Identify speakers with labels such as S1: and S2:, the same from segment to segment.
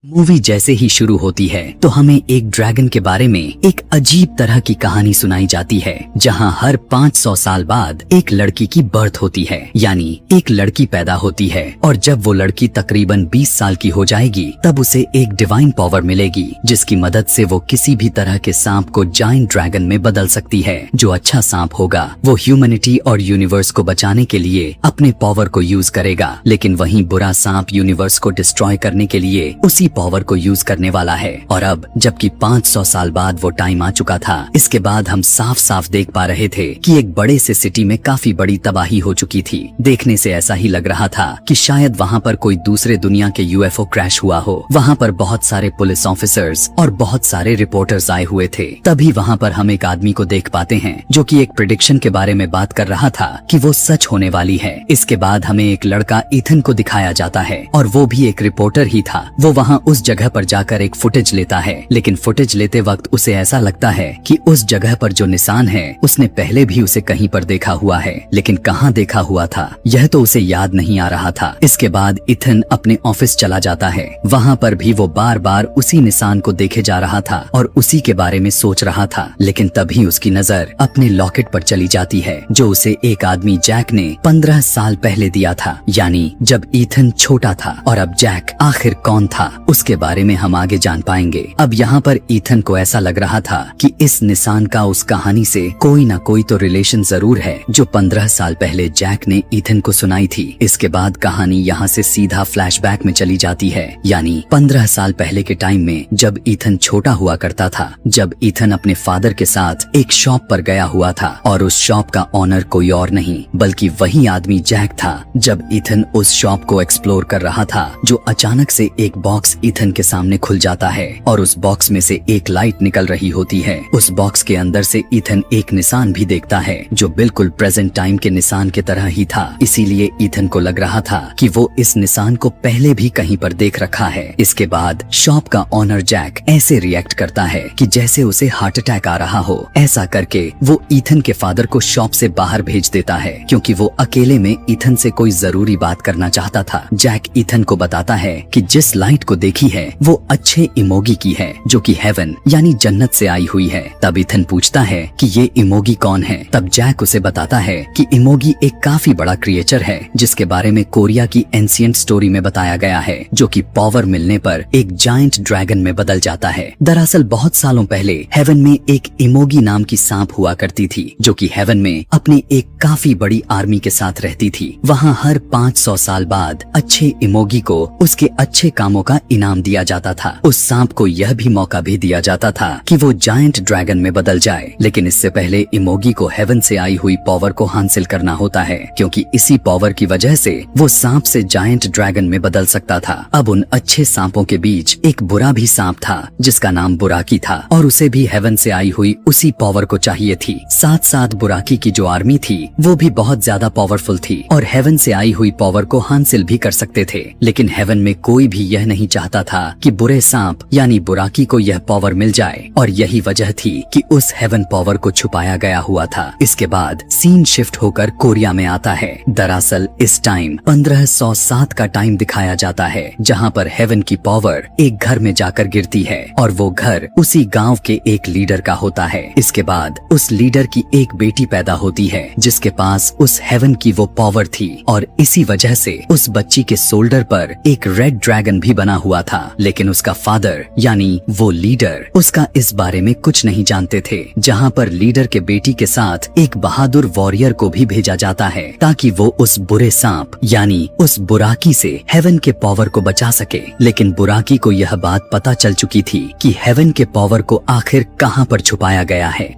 S1: Movie जैसे ही शुरू होती है तो हमें एक ड्रैगन के बारे में एक अजीब तरह की कहानी सुनाई जाती है, जहां हर 500 साल बाद एक लड़की की बर्थ होती है, यानी एक लड़की पैदा होती है। और जब वो लड़की तकरीबन 20 साल की हो जाएगी तब उसे एक डिवाइन पावर मिलेगी, जिसकी मदद से वो किसी भी तरह के सांप को जायंट ड्रैगन में बदल सकती है। जो अच्छा सांप होगा वो ह्यूमैनिटी और यूनिवर्स को बचाने के लिए अपने पावर को यूज करेगा, लेकिन वहीं बुरा सांप यूनिवर्स को डिस्ट्रॉय करने के लिए उसी पावर को यूज करने वाला है। और अब जबकि 500 साल बाद वो टाइम आ चुका था, इसके बाद हम साफ साफ देख पा रहे थे कि एक बड़े से सिटी में काफी बड़ी तबाही हो चुकी थी। देखने से ऐसा ही लग रहा था कि शायद वहाँ पर कोई दूसरे दुनिया के यूएफओ क्रैश हुआ हो। वहाँ पर बहुत सारे पुलिस ऑफिसर्स और बहुत सारे रिपोर्टर्स आए हुए थे। तभी वहाँ पर हम एक आदमी को देख पाते हैं जो कि एक प्रेडिक्शन के बारे में बात कर रहा था कि वो सच होने वाली है। इसके बाद हमें एक लड़का इथन को दिखाया जाता है और वो भी एक रिपोर्टर ही था। वो वहाँ उस जगह पर जाकर एक फुटेज लेता है, लेकिन फुटेज लेते वक्त उसे ऐसा लगता है कि उस जगह पर जो निशान है उसने पहले भी उसे कहीं पर देखा हुआ है, लेकिन कहाँ देखा हुआ था यह तो उसे याद नहीं आ रहा था। इसके बाद इथन अपने ऑफिस चला जाता है। वहाँ पर भी वो बार बार उसी निशान को देखे जा रहा था और उसी के बारे में सोच रहा था, लेकिन तभी उसकी नजर अपने लॉकेट पर चली जाती है जो उसे एक आदमी जैक ने 15 साल पहले दिया था, यानी जब इथन छोटा था। और अब जैक आखिर कौन था उसके बारे में हम आगे जान पाएंगे। अब यहाँ पर इथन को ऐसा लग रहा था कि इस निशान का उस कहानी से कोई ना कोई तो रिलेशन जरूर है जो 15 साल पहले जैक ने इथन को सुनाई थी। इसके बाद कहानी यहाँ से सीधा फ्लैशबैक में चली जाती है, यानी 15 साल पहले के टाइम में जब इथन छोटा हुआ करता था, जब इथन अपने फादर के साथ एक शॉप पर गया हुआ था और उस शॉप का ऑनर कोई और नहीं बल्कि वही आदमी जैक था। जब इथन उस शॉप को एक्सप्लोर कर रहा था, जो अचानक से एक बॉक्स इथन के सामने खुल जाता है और उस बॉक्स में से एक लाइट निकल रही होती है। उस बॉक्स के अंदर से इथन एक निशान भी देखता है जो बिल्कुल प्रेजेंट टाइम के निशान की तरह ही था। इसीलिए इथन को लग रहा था कि वो इस निशान को पहले भी कहीं पर देख रखा है। इसके बाद शॉप का ऑनर जैक ऐसे रिएक्ट करता है कि जैसे उसे हार्ट अटैक आ रहा हो। ऐसा करके वो इथन के फादर को शॉप से बाहर भेज देता है, क्योंकि वो अकेले में इथन से कोई जरूरी बात करना चाहता था। जैक इथन को बताता है कि जिस लाइट को देखी है वो अच्छे इमोगी की है, जो कि हेवन यानी जन्नत से आई हुई है। तब इथन पूछता है कि ये इमोगी कौन है। तब जैक उसे बताता है कि इमोगी एक काफी बड़ा क्रिएचर है जिसके बारे में कोरिया की एंशिएंट स्टोरी में बताया गया है, जो कि पावर मिलने पर एक जायंट ड्रैगन में बदल जाता है। दरअसल बहुत सालों पहले हेवन में एक इमोगी नाम की सांप हुआ करती थी, जो कि हेवन में अपनी एक काफी बड़ी आर्मी के साथ रहती थी। वहाँ हर 500 साल बाद अच्छे इमोगी को उसके अच्छे कामों का इनाम दिया जाता था। उस सांप को यह भी मौका भी दिया जाता था कि वो जायंट ड्रैगन में बदल जाए, लेकिन इससे पहले इमोगी को हेवन से आई हुई पावर को हासिल करना होता है, क्योंकि इसी पावर की वजह से वो सांप से जायंट ड्रैगन में बदल सकता था। अब उन अच्छे सांपों के बीच एक बुरा भी सांप था जिसका नाम बुराकी था, और उसे भी हेवन से आई हुई उसी पावर को चाहिए थी। साथ साथ बुराकी की जो आर्मी थी वो भी बहुत ज्यादा पावरफुल थी और हेवन से आई हुई पावर को हासिल भी कर सकते थे, लेकिन हेवन में कोई भी यह नहीं चाहता था कि बुरे सांप यानी बुराकी को यह पावर मिल जाए, और यही वजह थी कि उस हेवन पावर को छुपाया गया हुआ था। इसके बाद सीन शिफ्ट होकर कोरिया में आता है। दरअसल इस टाइम 1507 का टाइम दिखाया जाता है, जहाँ पर हेवन की पावर एक घर में जाकर गिरती है और वो घर उसी गांव के एक लीडर का होता है। इसके बाद उस लीडर की एक बेटी पैदा होती है जिसके पास उस हेवन की वो पावर थी, और इसी वजह से उस बच्ची के शोल्डर पर एक रेड ड्रैगन भी बना हुआ था। लेकिन उसका फादर यानी वो लीडर उसका इस बारे में कुछ नहीं जानते थे। जहाँ पर लीडर के बेटी के साथ एक बहादुर वॉरियर को भी भेजा जाता है ताकि वो उस बुरे सांप यानी उस बुराकी से हेवन के पावर को बचा सके। लेकिन बुराकी को यह बात पता चल चुकी थी कि हेवन के पावर को आखिर कहाँ पर छुपाया गया है।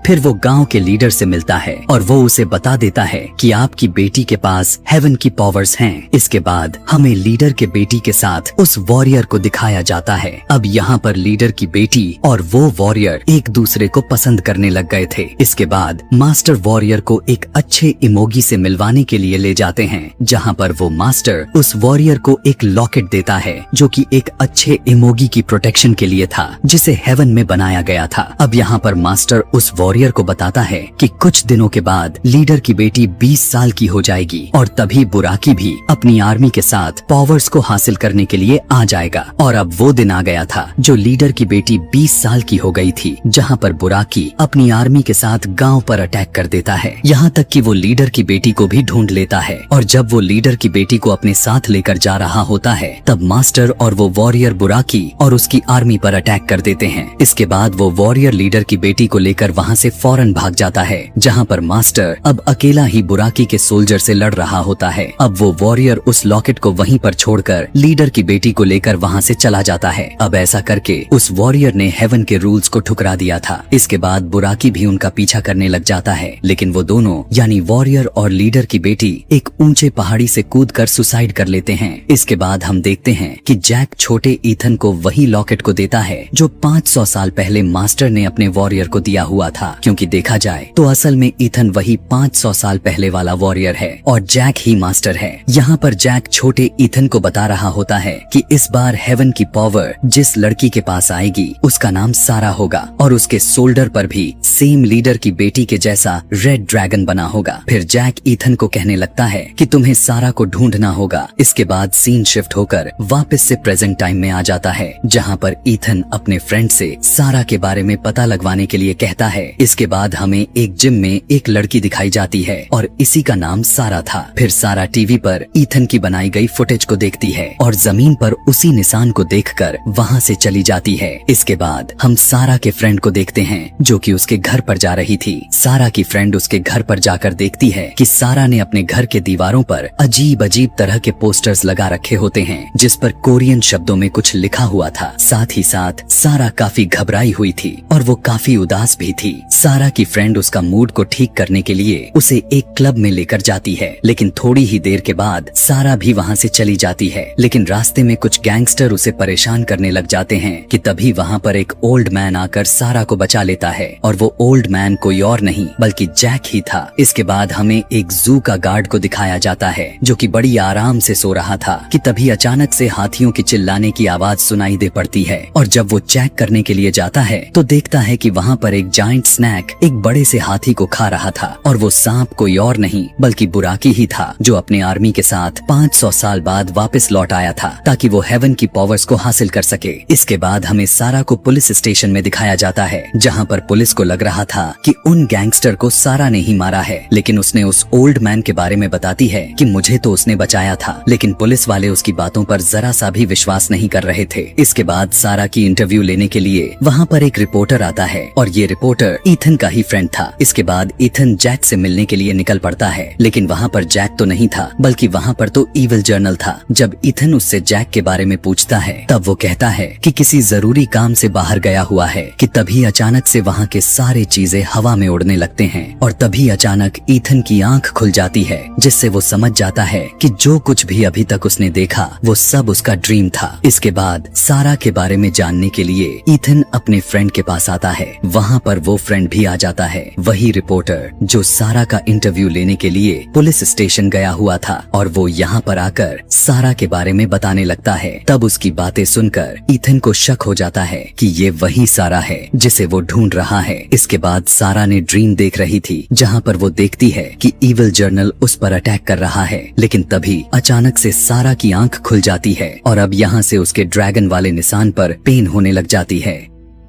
S1: फिर वो गांव के लीडर से मिलता है और वो उसे बता देता है कि आपकी बेटी के पास हेवन की पावर्स हैं। इसके बाद हमें लीडर के बेटी के साथ उस वॉरियर को दिखाया जाता है। अब यहाँ पर लीडर की बेटी और वो वॉरियर एक दूसरे को पसंद करने लग गए थे। इसके बाद मास्टर वॉरियर को एक अच्छे इमोगी से मिलवाने के लिए ले जाते हैं, जहाँ पर वो मास्टर उस वॉरियर को एक लॉकेट देता है जो कि एक अच्छे इमोगी की प्रोटेक्शन के लिए था, जिसे हेवन में बनाया गया था। अब यहाँ पर मास्टर उस वॉरियर को बताता है कि कुछ दिनों के बाद लीडर की बेटी 20 साल की हो जाएगी और तभी बुराकी भी अपनी आर्मी के साथ पावर्स को हासिल करने के लिए आ जाएगा। और अब वो दिन आ गया था जो लीडर की बेटी 20 साल की हो गई थी, जहाँ पर बुराकी अपनी आर्मी के साथ गांव पर अटैक कर देता है। यहाँ तक कि वो लीडर की बेटी को भी ढूंढ लेता है और जब वो लीडर की बेटी को अपने साथ लेकर जा रहा होता है तब मास्टर और वो वॉरियर बुराकी और उसकी आर्मी पर अटैक कर देते हैं। इसके बाद वो वॉरियर लीडर की बेटी को लेकर वहाँ से फौरन भाग जाता है, जहाँ पर मास्टर अब अकेला ही बुराकी के सोल्जर से लड़ रहा होता है। अब वो वॉरियर उस लॉकेट को वहीं पर छोड़कर लीडर की बेटी को लेकर वहाँ से चला जाता है। अब ऐसा करके उस वॉरियर ने हेवन के रूल्स को ठुकरा दिया था। इसके बाद बुराकी भी उनका पीछा करने लग जाता है, लेकिन वो दोनों यानी वॉरियर और लीडर की बेटी एक ऊंचे पहाड़ी से कूदकर सुसाइड कर लेते हैं। इसके बाद हम देखते हैं कि जैक छोटे ईथन को वही लॉकेट को देता है जो 500 साल पहले मास्टर ने अपने वॉरियर को दिया हुआ था, क्योंकि देखा जाए तो असल में ईथन वही 500 साल पहले वाला वॉरियर है और जैक ही मास्टर है। यहाँ पर जैक छोटे ईथन को बता रहा होता है कि इस बार हेवन की पावर जिस लड़की के पास आएगी उसका नाम सारा होगा और उसके शोल्डर पर भी सेम लीडर की बेटी के जैसा रेड ड्रैगन बना होगा। फिर जैक ईथन को कहने लगता है कि तुम्हें सारा को ढूंढना होगा। इसके बाद सीन शिफ्ट होकर वापस से प्रेजेंट टाइम में आ जाता है, जहाँ पर ईथन अपने फ्रेंड से सारा के बारे में पता लगवाने के लिए कहता है। इसके बाद हमें एक जिम में एक लड़की दिखाई जाती है और इसी का नाम सारा था। फिर सारा टीवी पर ईथन की बनाई गई फुटेज को देखती है और जमीन पर उसी निशान को देखकर वहाँ से चली जाती है। इसके बाद हम सारा के फ्रेंड को देखते हैं जो कि उसके घर पर जा रही थी। सारा की फ्रेंड उसके घर पर जाकर देखती है कि सारा ने अपने घर के दीवारों पर अजीब अजीब तरह के पोस्टर्स लगा रखे होते हैं जिस पर कोरियन शब्दों में कुछ लिखा हुआ था। साथ ही साथ सारा काफी घबराई हुई थी और वो काफी उदास भी थी। सारा की फ्रेंड उसका मूड को ठीक करने के लिए उसे एक क्लब में लेकर जाती है, लेकिन थोड़ी ही देर के बाद सारा भी वहाँ से चली जाती है। लेकिन रास्ते में कुछ गैंगस्टर उसे परेशान करने लग जाते हैं कि तभी वहाँ पर एक ओल्ड मैन आकर सारा को बचा लेता है और वो ओल्ड मैन कोई और नहीं बल्कि जैक ही था। इसके बाद हमें एक जू का गार्ड को दिखाया जाता है जो कि बड़ी आराम से सो रहा था कि तभी अचानक से हाथियों की चिल्लाने की आवाज सुनाई दे पड़ती है और जब वो चेक करने के लिए जाता है तो देखता है कि वहाँ पर एक जायंट स्नैक एक बड़े से हाथी को खा रहा था और वो सांप कोई और नहीं बल्कि बुराकी ही था जो अपने आर्मी के साथ 500 साल बाद वापस लौट आया था ताकि वो हेवन की पावर्स को हासिल कर सके। इसके बाद हमें सारा को पुलिस स्टेशन में दिखाया जाता है जहाँ पर पुलिस को लग रहा था कि उन गैंगस्टर को सारा ने ही मारा है, लेकिन उसने उस ओल्ड मैन के बारे में बताती है कि मुझे तो उसने बचाया था। लेकिन पुलिस वाले उसकी बातों पर जरा सा भी विश्वास नहीं कर रहे थे। इसके बाद सारा की इंटरव्यू लेने के लिए वहाँ पर एक रिपोर्टर आता है और ये रिपोर्टर ईथन का ही फ्रेंड था। इसके बाद ईथन जैक से मिलने के लिए निकल पड़ता है, लेकिन वहाँ पर जैक तो नहीं था बल्कि वहाँ पर तो इविल जर्नल था। जब ईथन उससे जैक के बारे में पूछता है तब वो कहता है कि किसी जरूरी काम से बाहर गया हुआ है कि तभी अचानक से वहाँ के सारे चीजें हवा में उड़ने लगते हैं और तभी अचानक ईथन की आंख खुल जाती है जिससे वो समझ जाता है कि जो कुछ भी अभी तक उसने देखा वो सब उसका ड्रीम था। इसके बाद सारा के बारे में जानने के लिए ईथन अपने फ्रेंड के पास आता है। वहाँ पर वो फ्रेंड भी आ जाता है, वही रिपोर्टर जो सारा का इंटरव्यू लेने के लिए पुलिस स्टेशन गया हुआ था और वो यहाँ पर आकर सारा के बारे में बताने लगता है। तब उसकी बातें सुनकर ईथन को शक हो जाता है कि ये वही सारा है जिसे वो ढूंढ रहा है। इसके बाद सारा ने ड्रीम देख रही थी जहाँ पर वो देखती है कि इविल जर्नल उस पर अटैक कर रहा है, लेकिन तभी अचानक से सारा की आंख खुल जाती है और अब यहाँ से उसके ड्रैगन वाले निशान पर पेन होने लग जाती है।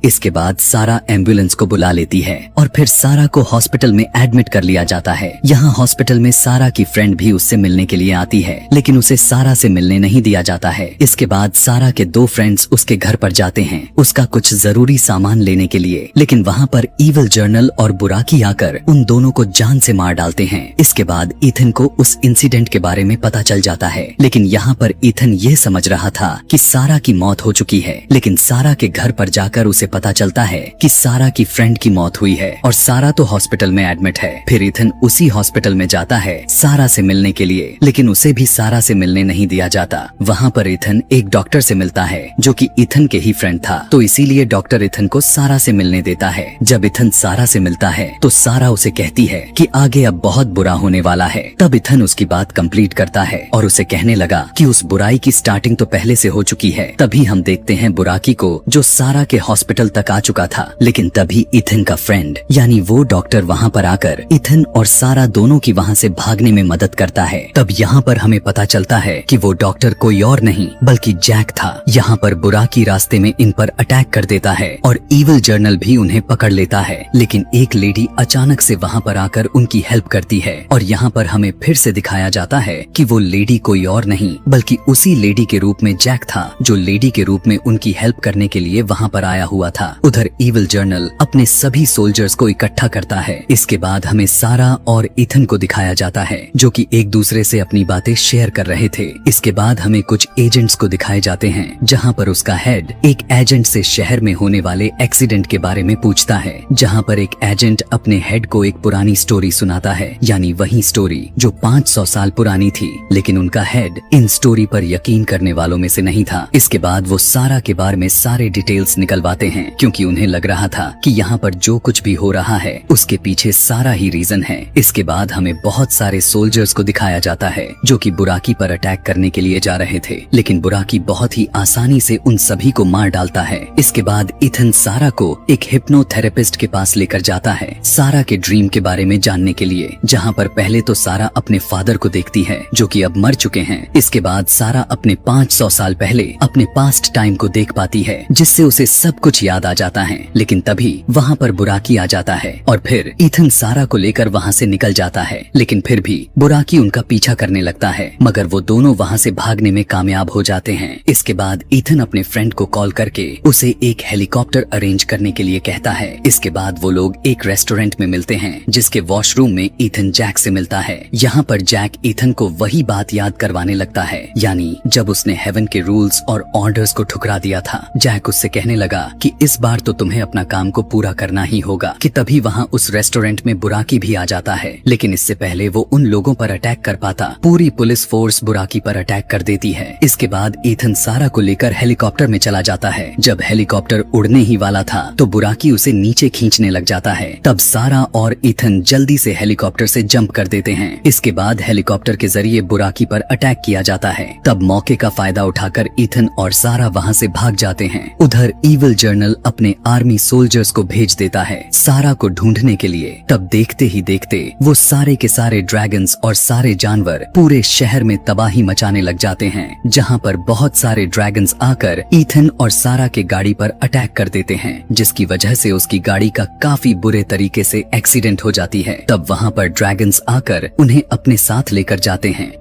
S1: इसके बाद सारा एम्बुलेंस को बुला लेती है और फिर सारा को हॉस्पिटल में एडमिट कर लिया जाता है। यहाँ हॉस्पिटल में सारा की फ्रेंड भी उससे मिलने के लिए आती है, लेकिन उसे सारा से मिलने नहीं दिया जाता है। इसके बाद सारा के दो फ्रेंड्स उसके घर पर जाते हैं उसका कुछ जरूरी सामान लेने के लिए, लेकिन वहाँ पर इविल जर्नल और बुराकी आकर उन दोनों को जान से मार डालते हैं। इसके बाद ईथन को उस इंसिडेंट के बारे में पता चल जाता है, लेकिन यहाँ पर ईथन ये समझ रहा था कि सारा की मौत हो चुकी है, लेकिन सारा के घर पर जाकर उसे पता चलता है कि सारा की फ्रेंड की मौत हुई है और सारा तो हॉस्पिटल में एडमिट है। फिर ईथन उसी हॉस्पिटल में जाता है सारा से मिलने के लिए, लेकिन उसे भी सारा से मिलने नहीं दिया जाता। वहाँ पर ईथन एक डॉक्टर से मिलता है जो कि ईथन के ही फ्रेंड था, तो इसीलिए डॉक्टर ईथन को सारा से मिलने देता है। जब ईथन सारा से मिलता है तो सारा उसे कहती है कि आगे अब बहुत बुरा होने वाला है। तब ईथन उसकी बात कंप्लीट करता है और उसे कहने लगा कि उस बुराई की स्टार्टिंग तो पहले से हो चुकी है। तभी हम देखते हैं बुराकी को जो सारा के हॉस्पिटल हॉस्पिटल तक आ चुका था, लेकिन तभी इथन का फ्रेंड यानी वो डॉक्टर वहाँ पर आकर इथन और सारा दोनों की वहाँ से भागने में मदद करता है। तब यहाँ पर हमें पता चलता है कि वो डॉक्टर कोई और नहीं बल्कि जैक था। यहाँ पर बुराकी रास्ते में इन पर अटैक कर देता है और इविल जर्नल भी उन्हें पकड़ लेता है, लेकिन एक लेडी अचानक से वहाँ पर आकर उनकी हेल्प करती है और यहाँ पर हमें फिर से दिखाया जाता है कि वो लेडी कोई और नहीं बल्कि उसी लेडी के रूप में जैक था, जो लेडी के रूप में उनकी हेल्प करने के लिए वहाँ पर आया हुआ था। उधर इविल जर्नल अपने सभी सोल्जर्स को इकट्ठा करता है। इसके बाद हमें सारा और इथन को दिखाया जाता है जो कि एक दूसरे से अपनी बातें शेयर कर रहे थे। इसके बाद हमें कुछ एजेंट्स को दिखाए जाते हैं, जहाँ पर उसका हेड एक एजेंट से शहर में होने वाले एक्सीडेंट के बारे में पूछता है, जहाँ पर एक एजेंट अपने हेड को एक पुरानी स्टोरी सुनाता है, यानी वही स्टोरी जो 500 साल पुरानी थी, लेकिन उनका हेड इन स्टोरी पर यकीन करने वालों में से नहीं था। इसके बाद वो सारा के बारे में सारे डिटेल्स निकलवाते हैं, क्योंकि उन्हें लग रहा था कि यहाँ पर जो कुछ भी हो रहा है उसके पीछे सारा ही रीजन है। इसके बाद हमें बहुत सारे सोल्जर्स को दिखाया जाता है जो कि बुराकी पर अटैक करने के लिए जा रहे थे, लेकिन बुराकी बहुत ही आसानी से उन सभी को मार डालता है। इसके बाद इथन सारा को एक हिप्नोथेरेपिस्ट के पास लेकर जाता है सारा के ड्रीम के बारे में जानने के लिए, जहाँ पर पहले तो सारा अपने फादर को देखती है जो कि अब मर चुके हैं। इसके बाद सारा अपने 500 साल पहले अपने पास्ट टाइम को देख पाती है, जिससे उसे सब कुछ याद आ जाता है। लेकिन तभी वहाँ पर बुराकी आ जाता है और फिर इथन सारा को लेकर वहाँ से निकल जाता है, लेकिन फिर भी बुराकी उनका पीछा करने लगता है, मगर वो दोनों वहाँ से भागने में कामयाब हो जाते हैं। इसके बाद इथन अपने फ्रेंड को कॉल करके उसे एक हेलीकॉप्टर अरेंज करने के लिए कहता है। इसके बाद वो लोग एक रेस्टोरेंट में मिलते हैं, जिसके वॉशरूम में इथन जैक से मिलता है। यहाँ पर जैक इथन को वही बात याद करवाने लगता है, यानी जब उसने हेवन के रूल्स और ऑर्डर्स को ठुकरा दिया था। जैक उससे कहने लगा कि इस बार तो तुम्हें अपना काम को पूरा करना ही होगा, कि तभी वहाँ उस रेस्टोरेंट में बुराकी भी आ जाता है, लेकिन इससे पहले वो उन लोगों पर अटैक कर पाता, पूरी पुलिस फोर्स बुराकी पर अटैक कर देती है। इसके बाद इथन सारा को लेकर हेलीकॉप्टर में चला जाता है। जब हेलीकॉप्टर उड़ने ही वाला था तो बुराकी उसे नीचे खींचने लग जाता है। तब सारा और इथन जल्दी से हेलीकॉप्टर से जंप कर देते हैं। इसके बाद हेलीकॉप्टर के जरिए बुराकी पर अटैक किया जाता है। तब मौके का फायदा उठाकर इथन और सारा वहाँ से भाग जाते हैं। उधर इविल जर्नल अपने आर्मी सोल्जर्स को भेज देता है सारा को ढूंढने के लिए। तब देखते ही देखते वो सारे के सारे ड्रैगन्स और सारे जानवर पूरे शहर में तबाही मचाने लग जाते हैं, जहाँ पर बहुत सारे ड्रैगन्स आकर इथन और सारा के गाड़ी पर अटैक कर देते हैं, जिसकी वजह से उसकी गाड़ी का काफी बुरे तरीके से एक्सीडेंट हो जाती है। तब वहाँ पर ड्रैगन्स आकर उन्हें अपने साथ लेकर जाते हैं,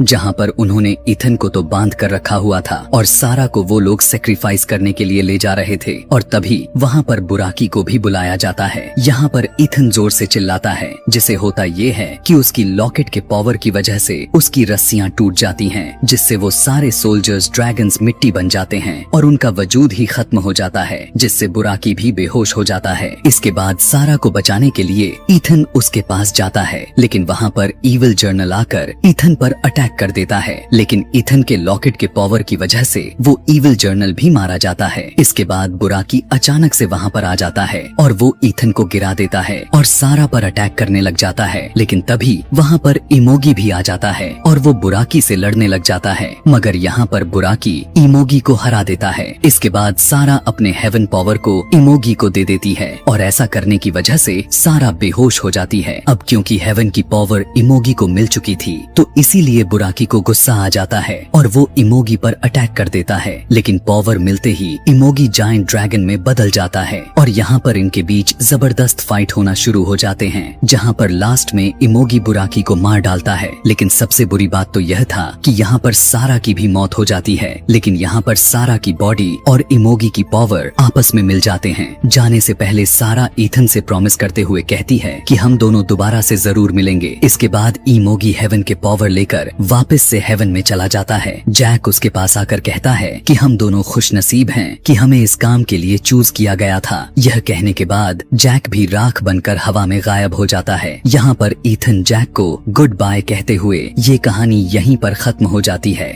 S1: जहाँ पर उन्होंने इथन को तो बांध कर रखा हुआ था और सारा को वो लोग सेक्रीफाइस करने के लिए ले जा रहे थे। और तभी वहाँ पर बुराकी को भी बुलाया जाता है। यहाँ पर इथन जोर से चिल्लाता है, जिसे होता ये है कि उसकी लॉकेट के पावर की वजह से उसकी रस्सियाँ टूट जाती हैं, जिससे वो सारे सोल्जर्स ड्रैगन्स मिट्टी बन जाते हैं और उनका वजूद ही खत्म हो जाता है, जिससे बुराकी भी बेहोश हो जाता है। इसके बाद सारा को बचाने के लिए इथन उसके पास जाता है, लेकिन वहाँ पर इविल जर्नल आकर इथन पर अटैक कर देता है, लेकिन इथन के लॉकेट के पावर की वजह से वो इविल जर्नल भी मारा जाता है। इसके बाद बुराकी अचानक से वहाँ पर आ जाता है और वो इथन को गिरा देता है और सारा पर अटैक करने लग जाता है, लेकिन तभी वहाँ पर इमोगी भी आ जाता है और वो बुराकी से लड़ने लग जाता है, मगर यहाँ पर बुराकी इमोगी को हरा देता है। इसके बाद सारा अपने हेवन पावर को इमोगी को दे देती है और ऐसा करने की वजह से सारा बेहोश हो जाती है। अब क्योंकि हेवन की पावर इमोगी को मिल चुकी थी, तो इसीलिए बुराकी को गुस्सा आ जाता है और वो इमोगी पर अटैक कर देता है, लेकिन पावर मिलते ही इमोगी जायंट ड्रैगन में बदल जाता है और यहाँ पर इनके बीच जबरदस्त फाइट होना शुरू हो जाते हैं, जहाँ पर लास्ट में इमोगी बुराकी को मार डालता है। लेकिन सबसे बुरी बात तो यह था कि यहाँ पर सारा की भी मौत हो जाती है, लेकिन यहाँ पर सारा की बॉडी और इमोगी की पावर आपस में मिल जाते हैं। जाने से पहले सारा इथन से प्रॉमिस करते हुए कहती है कि हम दोनों दोबारा से जरूर मिलेंगे। इसके बाद इमोगी हेवन के पावर लेकर वापस से हेवन में चला जाता है। जैक उसके पास आकर कहता है कि हम दोनों खुशनसीब हैं कि हमें इस काम के लिए चूज किया गया था। यह कहने के बाद जैक भी राख बनकर हवा में गायब हो जाता है। यहाँ पर इथन जैक को गुड बाय कहते हुए ये कहानी यहीं पर खत्म हो जाती है।